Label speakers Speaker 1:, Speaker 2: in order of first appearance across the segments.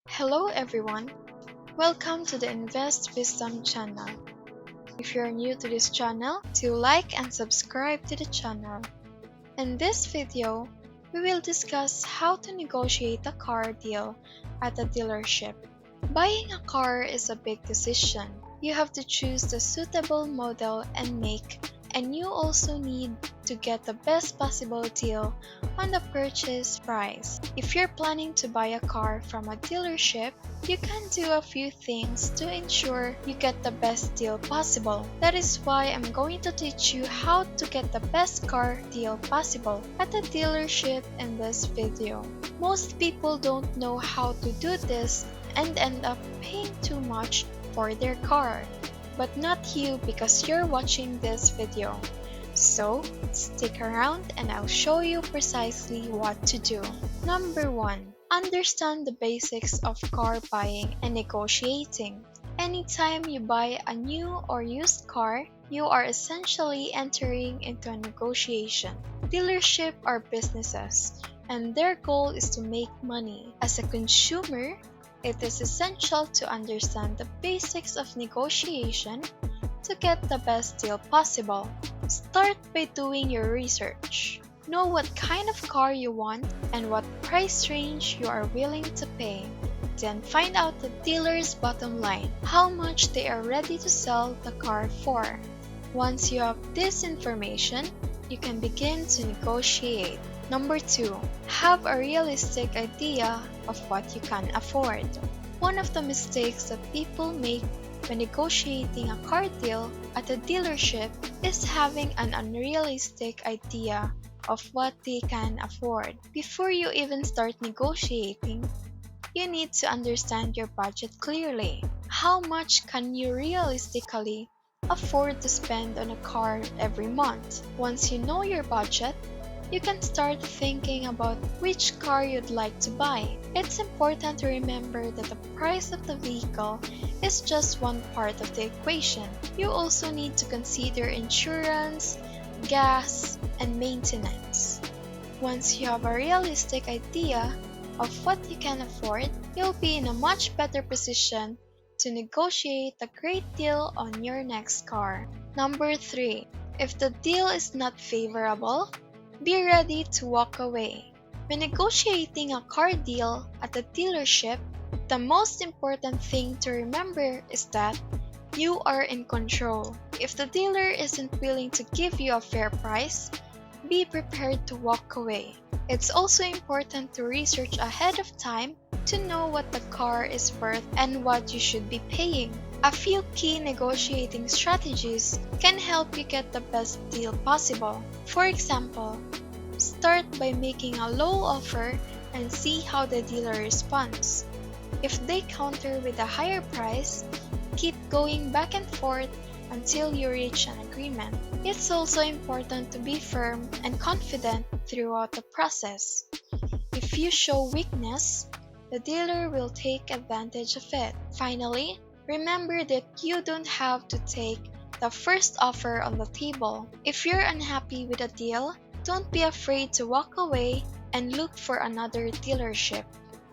Speaker 1: Hello everyone, welcome to the Invest Wisdom channel. If you're new to this channel, do like and subscribe to the channel. In this video, we will discuss how to negotiate a car deal at a dealership. Buying a car is a big decision. You have to choose the suitable model and make, and you also need to get the best possible deal on the purchase price. If you're planning to buy a car from a dealership, you can do a few things to ensure you get the best deal possible. That is why I'm going to teach you how to get the best car deal possible at a dealership in this video. Most people don't know how to do this and end up paying too much for their car. But not you, because you're watching this video. So, stick around and I'll show you precisely what to do. Number 1. Understand the basics of car buying and negotiating. Anytime you buy a new or used car, you are essentially entering into a negotiation. Dealerships are businesses, and their goal is to make money. As a consumer, it is essential to understand the basics of negotiation to get the best deal possible. Start by doing your research. Know what kind of car you want and what price range you are willing to pay. Then find out the dealer's bottom line, how much they are ready to sell the car for. Once you have this information, you can begin to negotiate. Number 2. Have a realistic idea of what you can afford. One of the mistakes that people make when negotiating a car deal at a dealership is having an unrealistic idea of what they can afford. Before you even start negotiating, you need to understand your budget clearly. How much can you realistically afford to spend on a car every month? Once you know your budget, you can start thinking about which car you'd like to buy. It's important to remember that the price of the vehicle is just one part of the equation. You also need to consider insurance, gas, and maintenance. Once you have a realistic idea of what you can afford, you'll be in a much better position to negotiate a great deal on your next car. Number 3. If the deal is not favorable, be ready to walk away. When negotiating a car deal at a dealership, the most important thing to remember is that you are in control. If the dealer isn't willing to give you a fair price, be prepared to walk away. It's also important to research ahead of time to know what the car is worth and what you should be paying. A few key negotiating strategies can help you get the best deal possible. For example, start by making a low offer and see how the dealer responds. If they counter with a higher price, keep going back and forth until you reach an agreement. It's also important to be firm and confident throughout the process. If you show weakness, the dealer will take advantage of it. Finally, remember that you don't have to take the first offer on the table. If you're unhappy with a deal, don't be afraid to walk away and look for another dealership.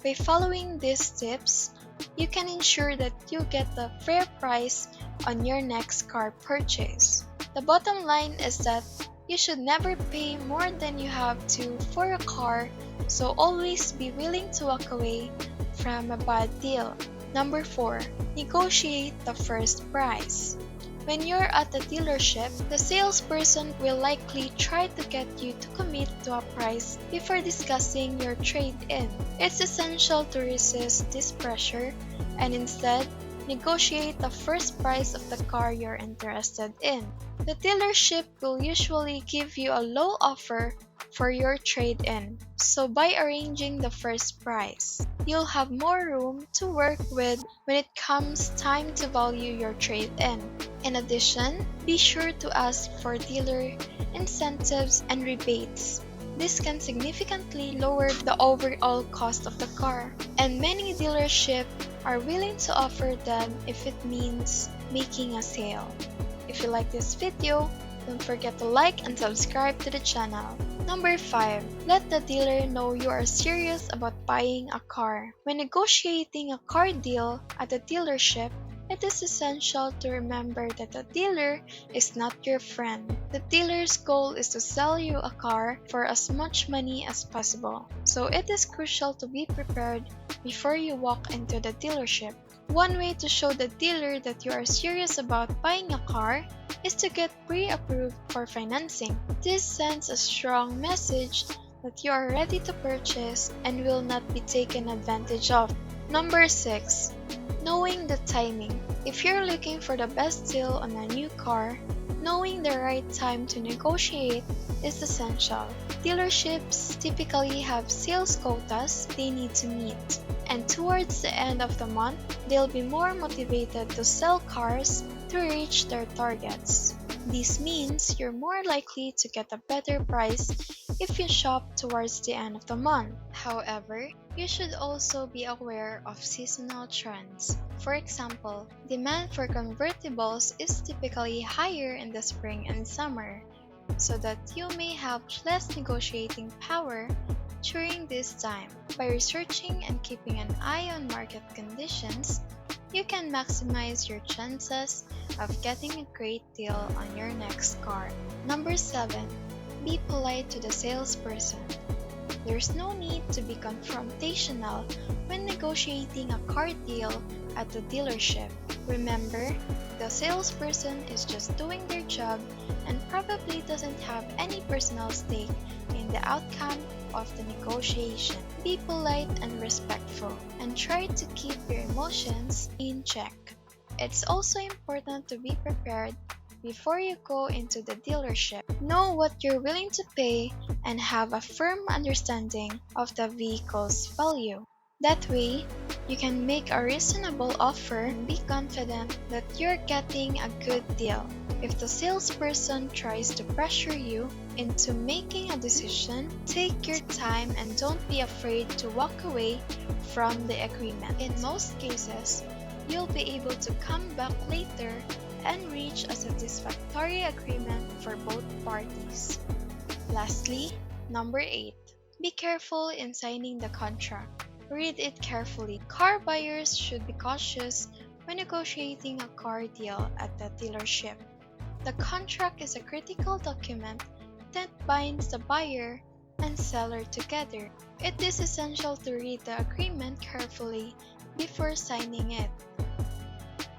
Speaker 1: By following these tips, you can ensure that you get the fair price on your next car purchase. The bottom line is that you should never pay more than you have to for a car, so always be willing to walk away from a bad deal. Number 4. Negotiate the first price. When you're at a dealership, the salesperson will likely try to get you to commit to a price before discussing your trade-in. It's essential to resist this pressure and instead negotiate the first price of the car you're interested in. The dealership will usually give you a low offer for your trade-in, so by arranging the first price, you'll have more room to work with when it comes time to value your trade-in. In addition, be sure to ask for dealer incentives and rebates. This can significantly lower the overall cost of the car, and many dealerships are willing to offer them if it means making a sale. If you like this video, Don't forget to like and subscribe to the channel. Number 5. Let the dealer know you are serious about buying a car. When negotiating a car deal at a dealership, it is essential to remember that the dealer is not your friend. The dealer's goal is to sell you a car for as much money as possible. So it is crucial to be prepared before you walk into the dealership. One way to show the dealer that you are serious about buying a car is to get pre-approved for financing. This sends a strong message that you are ready to purchase and will not be taken advantage of. Number 6. Knowing the timing. If you're looking for the best deal on a new car, knowing the right time to negotiate is essential. Dealerships typically have sales quotas they need to meet, and towards the end of the month, they'll be more motivated to sell cars to reach their targets. This means you're more likely to get a better price if you shop towards the end of the month. However, you should also be aware of seasonal trends. For example, demand for convertibles is typically higher in the spring and summer, so that you may have less negotiating power during this time. By researching and keeping an eye on market conditions, you can maximize your chances of getting a great deal on your next car. Number 7. Be polite to the salesperson. There's no need to be confrontational when negotiating a car deal at the dealership. Remember, the salesperson is just doing their job and probably doesn't have any personal stake in the outcome of the negotiation. Be polite and respectful, and try to keep your emotions in check. It's also important to be prepared before you go into the dealership. Know what you're willing to pay and have a firm understanding of the vehicle's value. That way, you can make a reasonable offer and be confident that you're getting a good deal. If the salesperson tries to pressure you into making a decision, take your time and don't be afraid to walk away from the agreement. In most cases, you'll be able to come back later and reach a satisfactory agreement for both parties. Lastly, number 8. Be careful in signing the contract. Read it carefully. Car buyers should be cautious when negotiating a car deal at the dealership. The contract is a critical document that binds the buyer and seller together. It is essential to read the agreement carefully before signing it.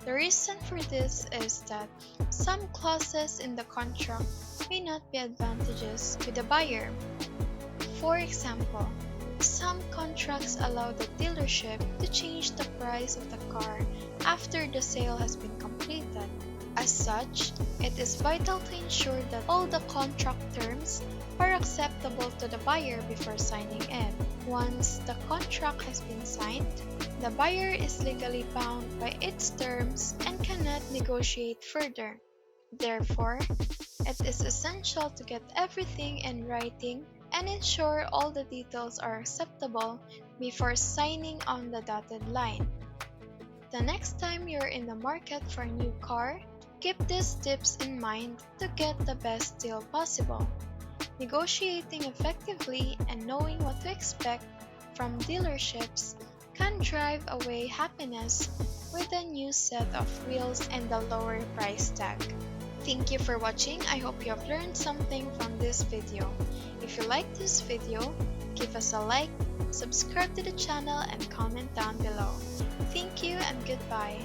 Speaker 1: The reason for this is that some clauses in the contract may not be advantageous to the buyer. For example, some contracts allow the dealership to change the price of the car after the sale has been completed. As such, it is vital to ensure that all the contract terms are acceptable to the buyer before signing it. Once the contract has been signed, the buyer is legally bound by its terms and cannot negotiate further. Therefore, it is essential to get everything in writing and ensure all the details are acceptable before signing on the dotted line. The next time you're in the market for a new car, keep these tips in mind to get the best deal possible. Negotiating effectively and knowing what to expect from dealerships can drive away happiness with a new set of wheels and a lower price tag. Thank you for watching. I hope you have learned something from this video. If you like this video, give us a like, subscribe to the channel, and comment down below. Thank you and goodbye.